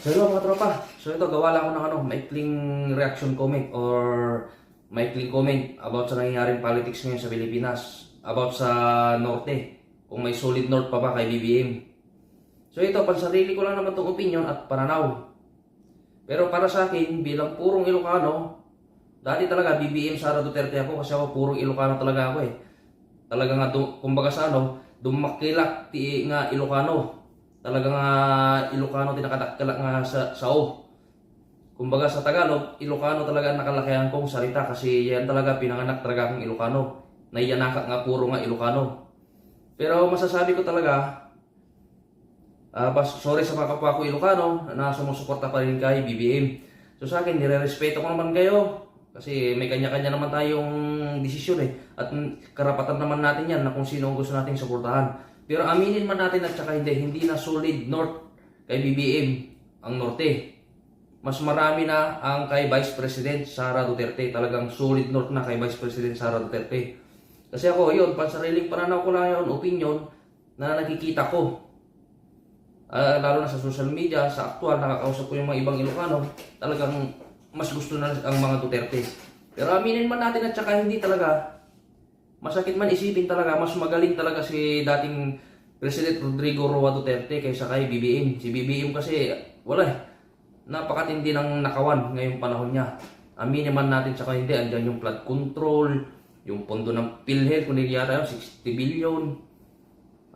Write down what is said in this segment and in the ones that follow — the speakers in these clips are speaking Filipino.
So yun mga tropa, so ito gawa lang ako ng maikling reaction comment or maikling comment about sa nangyayaring politics ngayon sa Pilipinas, about sa Norte, kung may solid North pa ba kay BBM. So ito, pansarili ko lang naman itong opinion at pananaw. Pero para sa akin, bilang purong Ilocano, dati talaga BBM Sara Duterte ako kasi ako purong Ilocano talaga ako eh. Talaga nga, kumbaga sa dumakilak ti nga Ilocano. Talaga nga Ilocano tinakadakilak nga sa O. Kumbaga sa Tagalog, Ilocano talaga nakalakihan kong salita kasi yan talaga pinanganak talaga akong Ilocano. Naiyanaka nga puro nga Ilocano. Pero masasabi ko talaga, sorry sa mga kapwa ko Ilocano na sumusuporta pa rin kay BBM. So sa akin, nire-respeto ko naman kayo kasi may kanya-kanya naman tayong desisyon eh. At karapatan naman natin yan na kung sino ang gusto nating suportahan. Pero aminin man natin at saka hindi na solid North kay BBM ang Norte. Mas marami na ang kay Vice President Sara Duterte. Talagang solid North na kay Vice President Sara Duterte. Kasi ako, yun, pansariling pananaw ko lang yun, opinion na nakikita ko. Lalo na sa social media, sa aktual, nakakausap ko yung mga ibang Ilocano, talagang mas gusto na ang mga Duterte. Pero aminin man natin at saka hindi talaga, masakit man isipin talaga, mas magaling talaga si dating President Rodrigo Roa Duterte kaysa kay BBM. Si BBM kasi, wala eh, napakatindi ng nakawan ngayong panahon niya. Aminin man natin saka hindi, andyan yung flood control, yung pondo ng PhilHealth, kung hindi yata yun, 60 billion.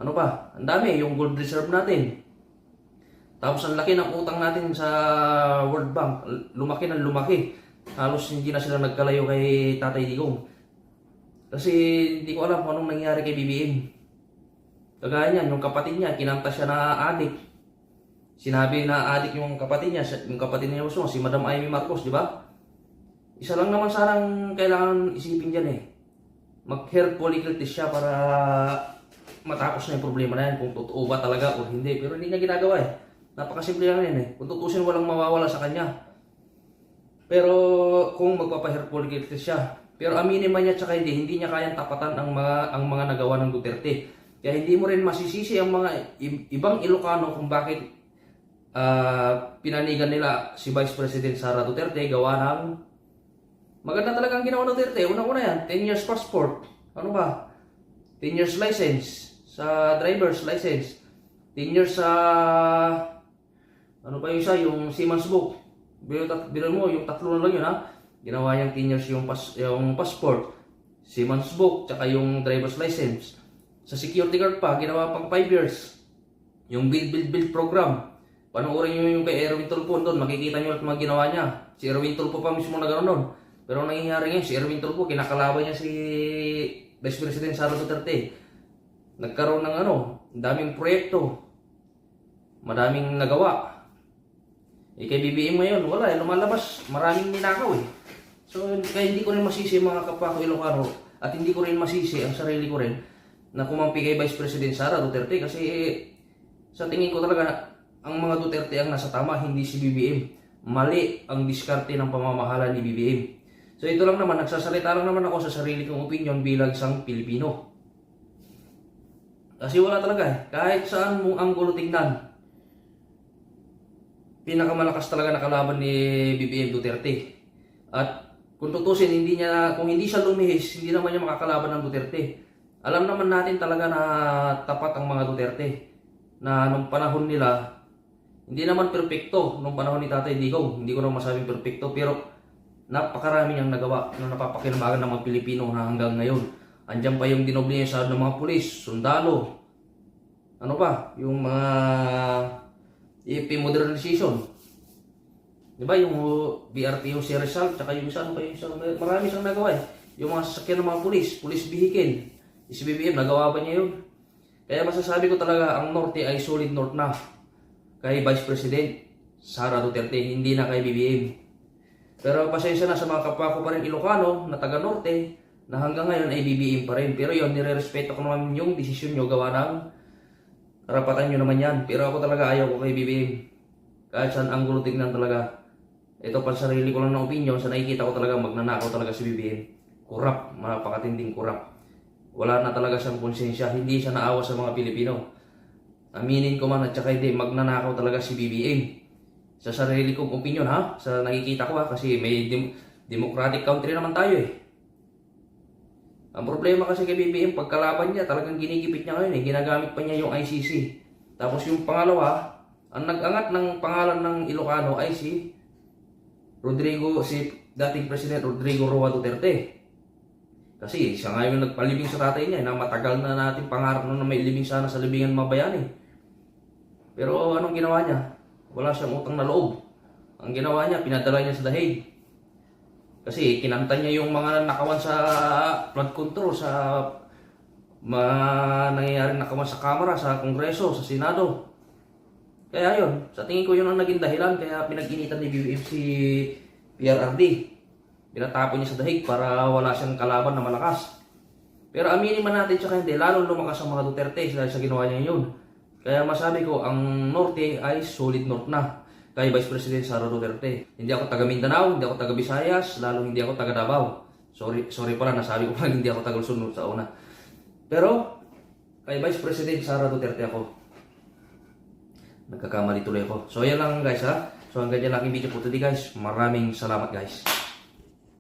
Ano pa? Ang dami, yung gold reserve natin. Tapos ang laki ng utang natin sa World Bank, lumaki ng lumaki. Halos hindi na sila nagkalayo kay Tatay Digong. Kasi hindi ko alam kung anong nangyari kay BBM. Kagaya niyan, yung kapatid niya, kinanta siya na adik. Sinabi na adik yung kapatid niya mismo, si Madam Amy Marcos, di ba? Isa lang naman sanang kailangan isipin dyan eh. Mag-hair follicle test siya para matapos na yung problema na yan, kung totoo ba talaga o hindi. Pero hindi niya ginagawa eh. Napakasimple lang yan eh. Kung tutusin, walang mawawala sa kanya. Pero kung magpapa-hair follicle test siya, pero aminin man niya tsaka hindi niya kayang tapatan ang mga nagawa ng Duterte. Kaya hindi mo rin masisisi ang mga ibang Ilocano kung bakit pinanigan nila si Vice President Sara Duterte gawa ng maganda talagang ginawa ng Duterte. Unang-una yan, 10 years passport. Ano ba? 10 years license sa driver's license. 10 years sa ano pa yung isa, yung Seaman's Book. Biro mo, yung tatlo na lang yun ha. Ginawa niyang 10 years yung passport, Seaman's Book, tsaka yung driver's license. Sa security guard pa, ginawa pang 5 years. Yung build program. Panoorin niyo yung kay Erwin Tulfo doon, makikita niyo at mga ginawa niya. Si Erwin Tulfo pa mismo na gano'n doon. Pero nangyayari ngayon, si Erwin Tulfo, kinakalaban niya si Vice President Sara Duterte. Nagkaroon ng daming proyekto. Madaming nagawa. Kay BBM ngayon, wala lumalabas. Maraming ninakaw eh. So, kaya hindi ko rin masisi mga kapwa ko Ilocano at hindi ko rin masisi ang sarili ko rin na kumampi kay Vice President Sara Duterte kasi sa tingin ko talaga ang mga Duterte ang nasa tama, hindi si BBM. Mali ang diskarte ng pamamahala ni BBM. So ito lang naman, nagsasalita lang naman ako sa sarili kong opinion bilang isang Pilipino. Kasi wala talaga eh. Kahit saan mong anggulo tingnan, pinakamalakas talaga na kalaban ni BBM Duterte. At kung tutusin, kung hindi siya lumihis, hindi naman niya makakalaban ng Duterte. Alam naman natin talaga na tapat ang mga Duterte. Na nung panahon nila, hindi naman perpekto nung panahon ni Tatay Digong. Hindi ko naman masabing perpekto, pero napakarami niyang nagawa na napapakinabangan ng mga Pilipino na hanggang ngayon. Andiyan pa yung dinoble niya sa ng mga pulis, sundalo. Ano pa? Yung mga EFP modernization. Diba yung BRT yung si Rizal, tsaka yung isa, marami siyang nagawa eh. Yung mga sasakyan ng mga police vehicle. Si BBM, nagawa ba niya yun? Kaya masasabi ko talaga, ang Norte ay solid North na. Kay Vice President Sara Duterte, hindi na kay BBM. Pero pasensya na sa mga kapwa ko pa rin Ilocano, na taga Norte, na hanggang ngayon ay BBM pa rin. Pero yun, nire-respeto ko naman yung desisyon nyo, gawa ng karapatan nyo naman yan. Pero ako talaga ayaw ko kay BBM. Kahit saan ang gulo tignan talaga. Ito pa sarili ko lang na opinion, sa nakikita ko talaga magnanakaw talaga si BBM. Kurap, napakatinding kurap. Wala na talaga siyang konsensya, hindi siya naawa sa mga Pilipino. Aminin ko man at saka hindi, magnanakaw talaga si BBM. Sa sarili kong opinion ha, sa nakikita ko ha, kasi may democratic country naman tayo eh. Ang problema kasi kay BBM, pagkalaban niya, talagang ginigipit niya ngayon eh, ginagamit pa niya yung ICC. Tapos yung pangalawa, ang nag-angat ng pangalan ng Ilocano ay si dating President Rodrigo Roa Duterte. Kasi siya nga yung nagpalibing sa tatay niya, na matagal na natin pangarap na may libing sana sa libingan mabayani. Pero anong ginawa niya? Wala siyang utang na loob. Ang ginawa niya, pinadala niya sa The Hague. Kasi kinanta niya yung mga nakawan sa flood control, sa mga nangyayaring nakawan sa Kamara, sa Kongreso, sa Senado. Kaya yun, sa tingin ko yun ang naging dahilan kaya pinag-initan ni BBM si PRRD. Pinatapon niya sa dahig para wala siyang kalaban na malakas. Pero aminin man natin tsaka hindi, lalo lumakas ang mga Duterte dahil sa ginawa niya yun. Kaya masabi ko, ang Norte ay solid North na kay Vice President Sara Duterte. Hindi ako taga Mindanao, hindi ako taga Visayas, lalo hindi ako taga Davao. Sorry pala, nasabi ko lang hindi ako taga Luzon sa una. Pero kay Vice President Sara Duterte ako. Nagkakamali tuloy ako. So yan lang guys ha. So hanggang dyan lang aking video po today guys. Maraming salamat guys.